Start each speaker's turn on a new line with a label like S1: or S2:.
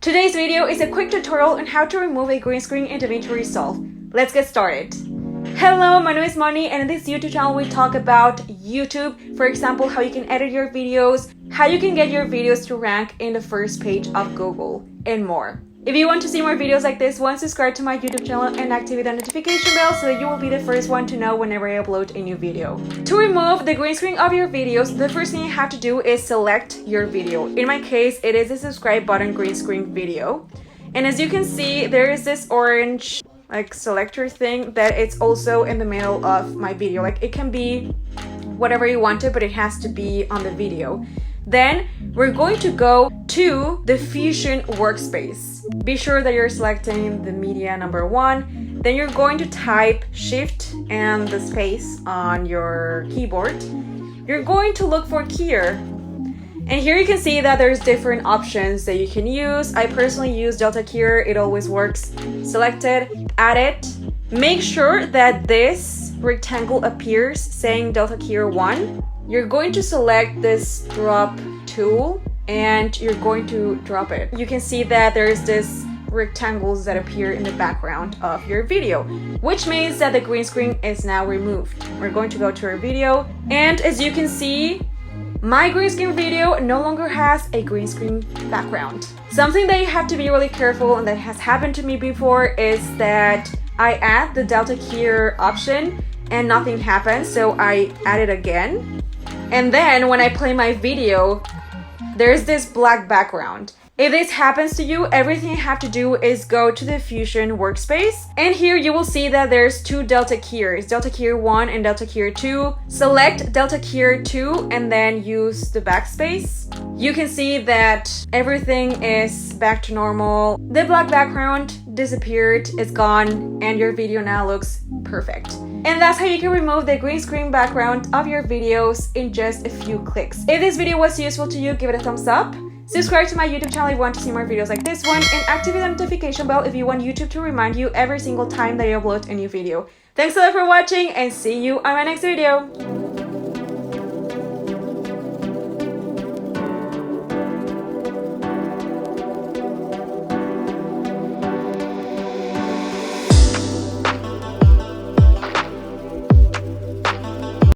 S1: Today's video is a quick tutorial on how to remove a green screen in DaVinci Resolve. Let's get started. Hello, my name is Moni, and in this YouTube channel we talk about YouTube, for example, how you can edit your videos, how you can get your videos to rank in the first page of Google, and more. If you want to see more videos like this one, subscribe to my YouTube channel and activate the notification bell so that you will be the first one to know whenever I upload a new video. To remove the green screen of your videos, the first thing you have to do is select your video. In my case, it is the subscribe button green screen video. And as you can see, there is this orange selector thing that it's also in the middle of my video. It can be whatever you want it, but it has to be on the video. Then we're going to go to the Fusion workspace. Be sure that you're selecting the media number 1. Then you're going to type Shift and the space on your keyboard. You're going to look for Keyer. And here you can see that there's different options that you can use. I personally use Delta Keyer. It always works. Select it, add it. Make sure that this rectangle appears saying Delta Keyer 1. You're going to select this drop tool and you're going to drop it. You can see that there's this rectangles that appear in the background of your video, which means that the green screen is now removed. We're going to go to our video, and as you can see, my green screen video no longer has a green screen background. Something that you have to be really careful, and that has happened to me before, is that I add the Delta Keyer option and nothing happens, so I add it again. And then when I play my video, there's this black background. If this happens to you, everything you have to do is go to the Fusion workspace. And here you will see that there's two Delta Keyers, Delta Keyer 1 and Delta Keyer 2. Select Delta Keyer 2 and then use the backspace. You can see that everything is back to normal. The black background disappeared, it's gone, and your video now looks perfect. And that's how you can remove the green screen background of your videos in just a few clicks. If this video was useful to you, give it a thumbs up. Subscribe to my YouTube channel if you want to see more videos like this one, and activate the notification bell if you want YouTube to remind you every single time that I upload a new video. Thanks a lot for watching, and see you on my next video.